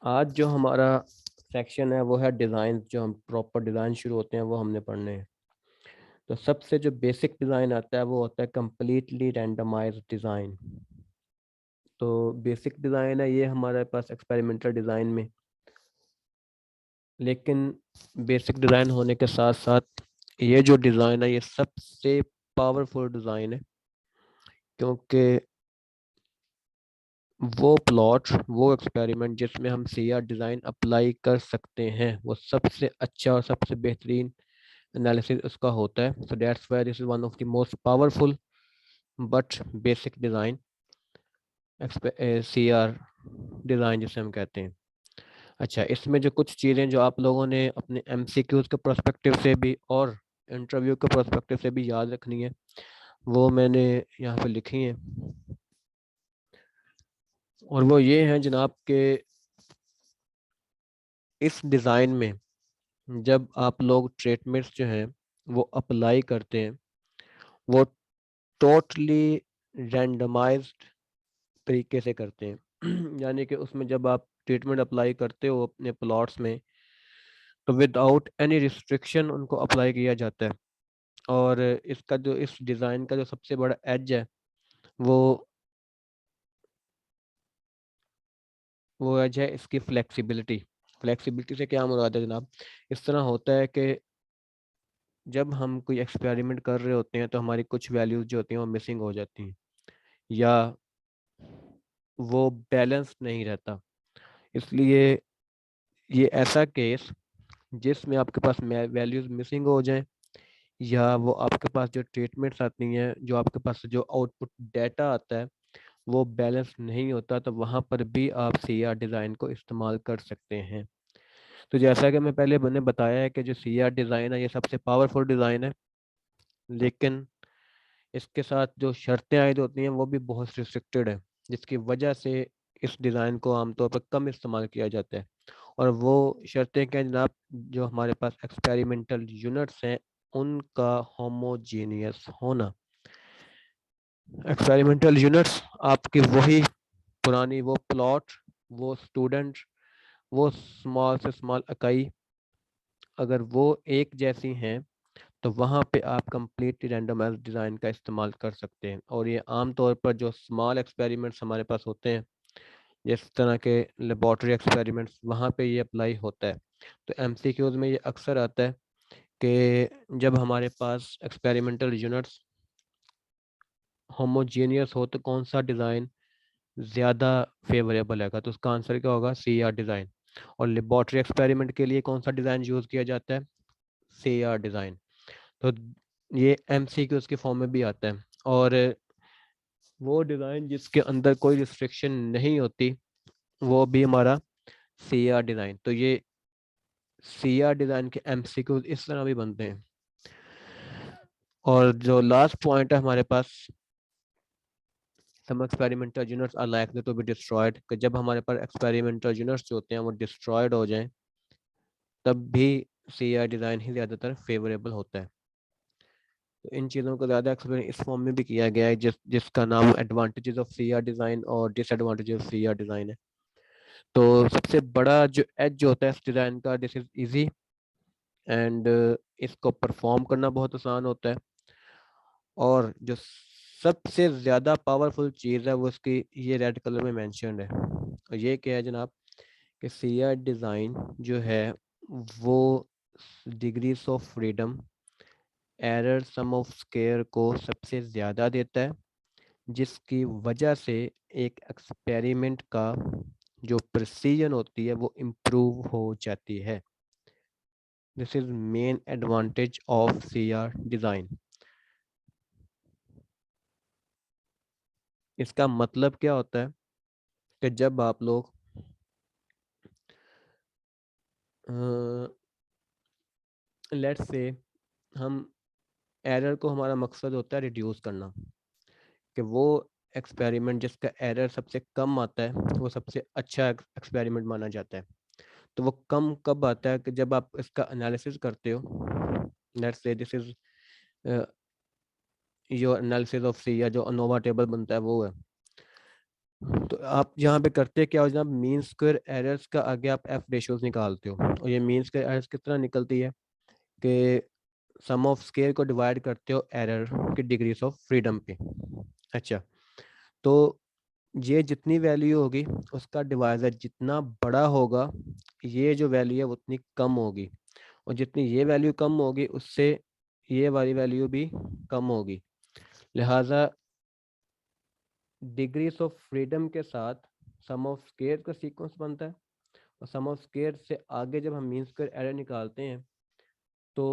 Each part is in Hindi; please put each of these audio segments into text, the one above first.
आज जो हमारा सेक्शन है वो है डिज़ाइन। जो हम प्रॉपर डिज़ाइन शुरू होते हैं वो हमने पढ़ने हैं। तो सबसे जो बेसिक डिज़ाइन आता है वो होता है कंप्लीटली रैंडमाइज्ड डिज़ाइन। तो बेसिक डिज़ाइन है ये हमारे पास एक्सपेरिमेंटल डिज़ाइन में। लेकिन बेसिक डिज़ाइन होने के साथ साथ ये जो डिज़ाइन है ये सबसे पावरफुल डिज़ाइन है, क्योंकि वो प्लॉट, वो एक्सपेरिमेंट जिसमें हम सी आर डिज़ाइन अप्लाई कर सकते हैं वो सबसे अच्छा और सबसे बेहतरीन एनालिसिस उसका होता है। So that's why this is one of the most powerful but basic design, C R design जिसे हम कहते हैं। अच्छा, इसमें जो कुछ चीज़ें जो आप लोगों ने अपने एमसीक्यूज के पर्सपेक्टिव से भी और इंटरव्यू के पर्सपेक्टिव से भी याद रखनी है वो मैंने यहाँ पे लिखी हैं। और वो ये हैं जनाब के इस डिज़ाइन में जब आप लोग ट्रीटमेंट्स जो हैं वो अप्लाई करते हैं वो टोटली रैंडमाइज्ड तरीके से करते हैं। यानी कि उसमें जब आप ट्रीटमेंट अप्लाई करते हो अपने प्लॉट्स में तो विदाउट एनी रिस्ट्रिक्शन उनको अप्लाई किया जाता है। और इसका जो इस डिज़ाइन का जो सबसे बड़ा एज है वो वो एज है इसकी फ्लेक्सिबिलिटी। फ्लेक्सिबिलिटी से क्या मुराद है जनाब? इस तरह होता है कि जब हम कोई एक्सपेरिमेंट कर रहे होते हैं तो हमारी कुछ वैल्यूज जो होती हैं वो मिसिंग हो जाती हैं, या वो बैलेंस नहीं रहता। इसलिए ये ऐसा केस जिसमें आपके पास वैल्यूज मिसिंग हो जाएं, या वो आपके पास जो ट्रीटमेंट्स आती हैं, जो आपके पास जो आउटपुट डाटा आता है वो बैलेंस नहीं होता, तो वहाँ पर भी आप सी आर डिज़ाइन को इस्तेमाल कर सकते हैं। तो जैसा कि मैं पहले मैंने बताया है कि जो सी आर डिज़ाइन है ये सबसे पावरफुल डिज़ाइन है, लेकिन इसके साथ जो शर्तें आयद होती हैं वो भी बहुत रिस्ट्रिक्टेड है, जिसकी वजह से इस डिज़ाइन को आमतौर पर कम इस्तेमाल किया जाता है। और वो शर्तें क्या हैं जनाब? जो हमारे पास एक्सपेरिमेंटल यूनिट्स हैं उनका होमोजीनियस होना। एक्सपेरिमेंटल यूनिट्स आपकी वही पुरानी वो प्लॉट, वो स्टूडेंट, वो स्मॉल से स्मॉल इकाई, अगर वो एक जैसी हैं तो वहाँ पे आप कंप्लीटली रैंडमाइज्ड डिज़ाइन का इस्तेमाल कर सकते हैं। और ये आम तौर पर जो स्मॉल एक्सपेरिमेंट्स हमारे पास होते हैं, जिस तरह के लेबॉर्ट्री एक्सपेरिमेंट्स, वहाँ पे ये अप्लाई होता है। तो एमसीक्यूज में ये अक्सर आता है कि जब हमारे पास एक्सपेरिमेंटल यूनिट्स होमोजेनियस हो तो कौन सा डिज़ाइन ज़्यादा फेवरेबल है, तो उसका आंसर क्या होगा? C R design. और लेबॉर्ट्री एक्सपेरिमेंट के लिए कौन सा डिज़ाइन यूज़ किया जाता है? C R design. तो ये एमसीक्यूज के फॉर्म में भी आता है। और वो डिज़ाइन जिसके अंदर कोई रिस्ट्रिक्शन नहीं होती वो भी हमारा सी आर डिज़ाइन। तो ये सी आर डिज़ाइन के एमसीक्यूज इस तरह भी बनते हैं। और जो लास्ट पॉइंट है हमारे पास, some experimental units are likely to be destroyed, कि जब हमारे पास एक्सपेरिमेंटल यूनिट्स जो होते हैं वो डिस्ट्रॉयड हो जाएं तब भी सी आर डिज़ाइन ही ज़्यादातर फेवरेबल होता है। तो इन चीज़ों को ज़्यादा एक्सप्लेन इस फॉर्म में भी किया गया है जिसका नाम advantages of C R design और disadvantages of C R design है। तो सबसे बड़ा जो एज जो होता है इस डिज़ाइन का, दिस इज़ इजी एंड इसको परफॉर्म करना बहुत आसान होता है। और जो सबसे ज़्यादा पावरफुल चीज़ है वो इसकी ये रेड कलर में मेंशन्ड है। और ये क्या है जनाब? कि सी आर डिज़ाइन जो है वो degrees of freedom, error sum of square को सबसे ज़्यादा देता है, जिसकी वजह से एक एक्सपेरिमेंट का जो प्रिसीजन होती है वो इम्प्रूव हो जाती है। This is main advantage of C R design. इसका मतलब क्या होता है कि जब आप लोग लेट्स से हम एरर को, हमारा मकसद होता है रिड्यूस करना, कि वो एक्सपेरिमेंट जिसका एरर सबसे कम आता है वो सबसे अच्छा एक्सपेरिमेंट माना जाता है। तो वो कम कब आता है? कि जब आप इसका एनालिसिस करते हो। Let's say this is your analysis of C, या जो अनोवा टेबल बनता है वो है। तो आप यहाँ पे करते क्या हो जनाब, मीन स्क्वायर एरर्स का आगे आप एफ रेशियोज निकालते हो, और ये मीन स्क्वायर एरर्स किस तरह निकलती है कि सम ऑफ स्क्वायर को डिवाइड करते हो एरर की डिग्रीज ऑफ फ्रीडम पे। अच्छा, तो ये जितनी वैल्यू होगी उसका डिवाइजर जितना बड़ा होगा, ये जो वैल्यू है वो उतनी कम होगी, और जितनी ये वैल्यू कम होगी उससे ये वाली वैल्यू भी कम होगी। लिहाजा डिग्रीज ऑफ फ्रीडम के साथ सम ऑफ स्क्वायर का सीक्वेंस बनता है, और सम ऑफ स्क्वायर से आगे जब हम मीन स्क्वायर एरर निकालते हैं तो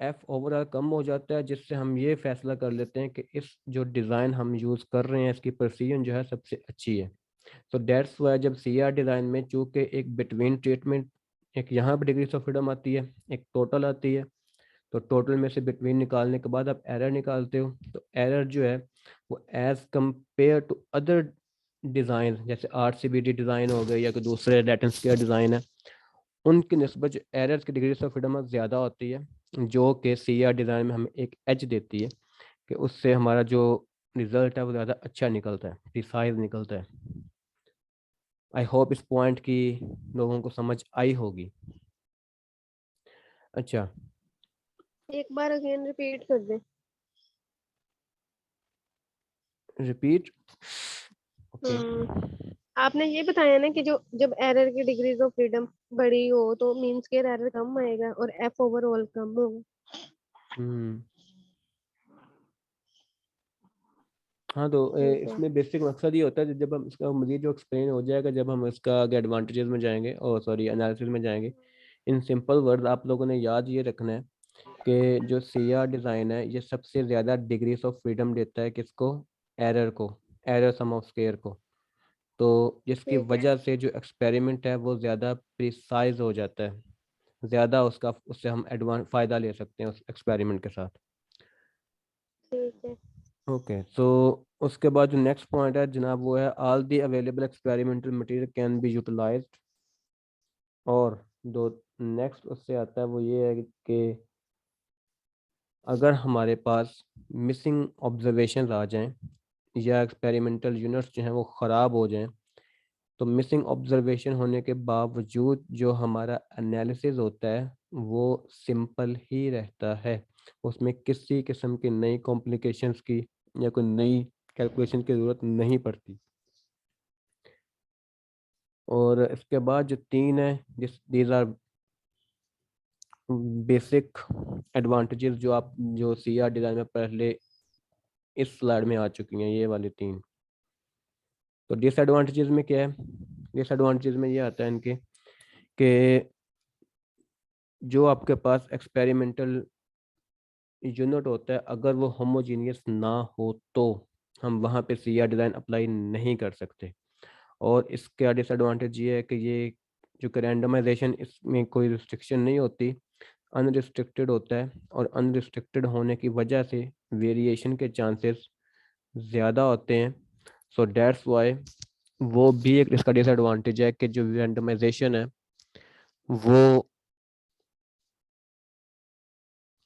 एफ ओवरऑल कम हो जाता है, जिससे हम ये फैसला कर लेते हैं कि इस जो डिज़ाइन हम यूज़ कर रहे हैं इसकी प्रिसीजन जो है सबसे अच्छी है। तो डेट्स वाई जब सी आर डिज़ाइन में चूँकि एक बिटवीन ट्रीटमेंट, एक यहाँ पर डिग्रीज ऑफ फ्रीडम आती है, एक टोटल आती है, तो टोटल में से बिटवीन निकालने के बाद आप एरर निकालते हो, तो एरर जो है वो as compare to other design जैसे RCBD डिज़ाइन हो गए या कोई दूसरे लैटिन स्क्वायर डिज़ाइन है, उनकी निस्बत जो एरर्स की डिग्री ऑफ फ्रीडम ज़्यादा होती है, जो कि CR डिज़ाइन में हमें एक एज देती है कि उससे हमारा जो रिजल्ट है वो ज़्यादा अच्छा निकलता है, प्रिसाइज निकलता है। आई होप इस पॉइंट की लोगों को समझ आई होगी। अच्छा, एक बार अगेन रिपीट कर दे। रिपीट। ओके। आपने ये बताया ना कि जो जब एरर की डिग्रीज ऑफ फ्रीडम बड़ी हो तो मीन स्क्वायर एरर कम आएगा और एफ ओवरऑल कम होगा। हम्म। हाँ, तो ठीक है। इसमें बेसिक मकसद ये होता है कि जब हम इसका मज़ीद जो एक्सप्लेन हो जाएगा जब हम इसका आगे एडवांटेजेस में जाएंगे, और सॉरी एनालिसिस में जाएंगे। इन सिंपल वर्ड आप लोगों ने याद ये रखना है कि जो CR डिज़ाइन है ये सबसे ज़्यादा डिग्रीज ऑफ फ्रीडम देता है किसको, एरर को, एरर सम ऑफ स्क्वायर को। तो जिसकी ठीक है। वजह से जो एक्सपेरिमेंट है वो ज़्यादा प्रिसाइज हो जाता है, ज़्यादा उसका उससे हम एडवांस फ़ायदा ले सकते हैं उस एक्सपेरिमेंट के साथ। ठीक है। ओके, तो उसके बाद जो नेक्स्ट पॉइंट है जनाब वो है all the available experimental material can be utilised. और दो नेक्स्ट उससे आता है वो ये है कि अगर हमारे पास मिसिंग ऑब्जर्वेशन आ जाएं या एक्सपेरिमेंटल यूनिट्स जो हैं वो ख़राब हो जाएं, तो मिसिंग ऑब्जर्वेशन होने के बावजूद जो हमारा एनालिसिस होता है वो सिंपल ही रहता है, उसमें किसी किस्म की नई कॉम्प्लिकेशंस की या कोई नई कैलकुलेशन की ज़रूरत नहीं पड़ती। और इसके बाद जो तीन है जिस दीज आर बेसिक एडवांटेजेस जो आप जो CR डिज़ाइन में पहले इस स्लाइड में आ चुकी हैं, ये वाली तीन। तो डिसएडवांटेजेस में क्या है, डिसएडवांटेजेस में ये आता है इनके कि जो आपके पास एक्सपेरिमेंटल यूनिट होता है अगर वो होमोजीनियस ना हो तो हम वहाँ पे CR डिज़ाइन अप्लाई नहीं कर सकते। और इसका डिसएडवांटेज ये है कि ये जो कि रैंडमाइजेशन इसमें कोई रिस्ट्रिक्शन नहीं होती, अनरिस्ट्रिक्टेड होता है, और अनरिस्ट्रिक्टेड होने की वजह से वेरिएशन के चांसेस ज़्यादा होते हैं। सो दैट्स वाई वो भी एक इसका डिसएडवांटेज है कि जो रैंडमाइजेशन है वो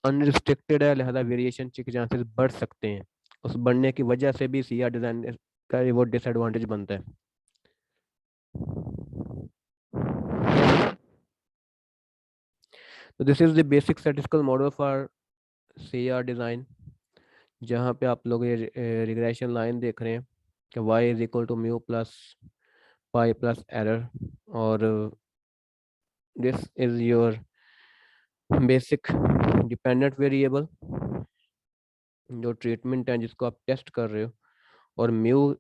अनरिस्ट्रिक्टेड है, लिहाजा वेरिएशन के चांसेस बढ़ सकते हैं। उस बढ़ने की वजह से भी CR डिज़ाइन का वो डिसएडवांटेज बनता है। तो this is the basic statistical model for CR design, जहाँ पे आप लोग ये रिग्रेशन लाइन देख रहे हैं कि y is equal to mu plus pi plus error, और this is your basic dependent variable जो ट्रीटमेंट है जिसको आप टेस्ट कर रहे हो, और म्यू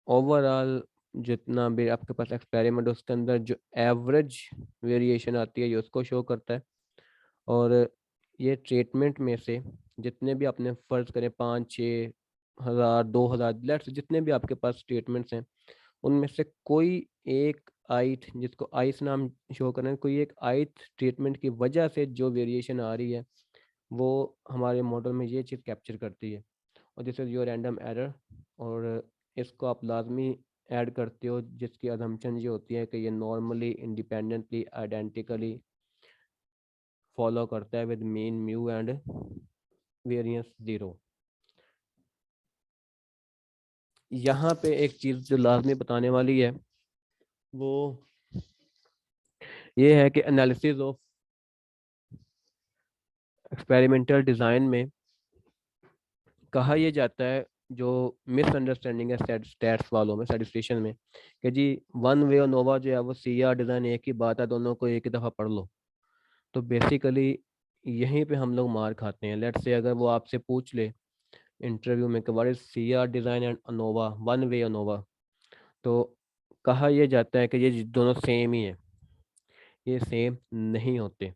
ओवरऑल जितना भी आपके पास एक्सपेरिमेंट उसके अंदर जो एवरेज वेरिएशन आती है ये उसको शो करता है। और ये ट्रीटमेंट में से जितने भी आपने फ़र्ज़ करें 5-6 हज़ार 2 हज़ार लेट्स जितने भी आपके पास स्टेटमेंट्स हैं उनमें से कोई एक आइट जिसको आइस नाम शो कर रहे हैं, कोई एक आइट ट्रीटमेंट की वजह से जो वेरिएशन आ रही है वो हमारे मॉडल में ये चीज़ कैप्चर करती है, और this is your random error. और इसको आप लाजमी ऐड करते हो जिसकी अजम्पशन ये होती है कि ये नॉर्मली इंडिपेंडेंटली आइडेंटिकली फॉलो करता है with mean mu and variance 0। यहाँ पे एक चीज़ जो लाजमी बताने वाली है वो ये है कि एनालिसिस ऑफ एक्सपेरिमेंटल डिज़ाइन में कहा यह जाता है, जो मिसअंडरस्टैंडिंग है स्टैट्स वालों में, स्टैटिस्टिशियन में, कि जी वन वे और नोवा जो है वो सी आर डिज़ाइन एक ही बात है, दोनों को एक ही दफ़ा पढ़ लो। तो बेसिकली यहीं पे हम लोग मार खाते हैं। लेट्स से अगर वो आपसे पूछ ले इंटरव्यू में कि what is C R design and ANOVA, one way ANOVA, तो कहा यह जाता है कि ये दोनों सेम ही है। ये सेम नहीं होते।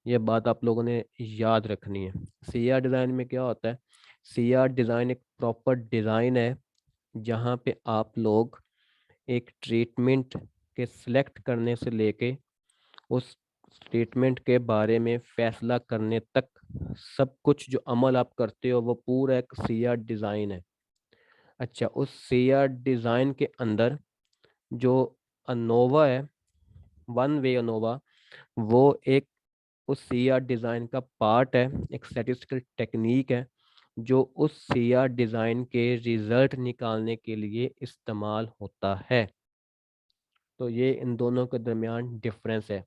ये बात आप लोगों ने याद रखनी है। सी आर डिज़ाइन में क्या होता है, सी आर डिज़ाइन एक प्रॉपर डिज़ाइन है जहाँ पे आप लोग एक ट्रीटमेंट के सिलेक्ट करने से लेके उस ट्रीटमेंट के बारे में फैसला करने तक सब कुछ जो अमल आप करते हो वो पूरा एक सी आर डिज़ाइन है। अच्छा, उस सी आर डिज़ाइन के अंदर जो अनोवा है, वन वे अनोवा, वो एक उस सी आर डिज़ाइन का पार्ट है, एक स्टैटिस्टिकल टेक्निक है जो उस सी आर डिज़ाइन के रिजल्ट निकालने के लिए इस्तेमाल होता है। तो ये इन दोनों के दरमियान डिफरेंस है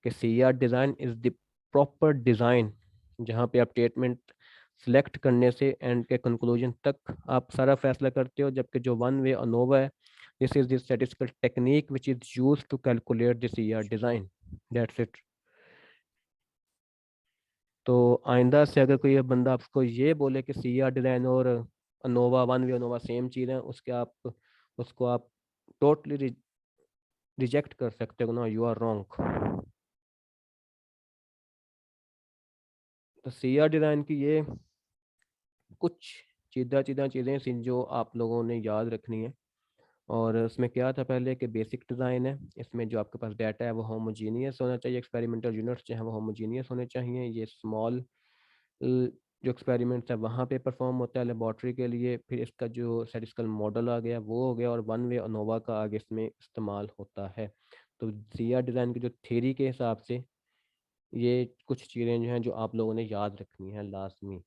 कि C R design is the proper design जहाँ पे आप स्टेटमेंट सिलेक्ट करने से एंड के कंक्लूजन तक आप सारा फैसला करते हो, जबकि जो वन वे अनोवा है, this is the statistical technique which is used to calculate the C R design. That's it. तो आइंदा से अगर कोई बंदा आपको ये बोले कि सी आर डिज़ाइन और ANOVA, one way ANOVA same चीज़ है, उसको आप टोटली रिजेक्ट कर सकते हो ना, यू आर रॉन्ग। तो सी आर डिज़ाइन की ये कुछ सीधा सीधा चीज़ें थी जो आप लोगों ने याद रखनी है। और उसमें क्या था पहले कि बेसिक डिज़ाइन है, इसमें जो आपके पास डाटा है वो होमोजीनियस होना चाहिए, एक्सपेरिमेंटल यूनिट्स जो हैं वो होमोजीनियस होने चाहिए। ये स्मॉल जो एक्सपेरिमेंट्स है वहाँ पे परफॉर्म होता है लेबॉर्ट्री के लिए। फिर इसका जो स्टैटिस्टिकल मॉडल आ गया वो हो गया, और वन वे अनोवा का आगे इसमें इस्तेमाल होता है। तो सी आर डिज़ाइन की जो थ्योरी के हिसाब से ये कुछ चीज़ें जो हैं जो आप लोगों ने याद रखनी है लाजमी।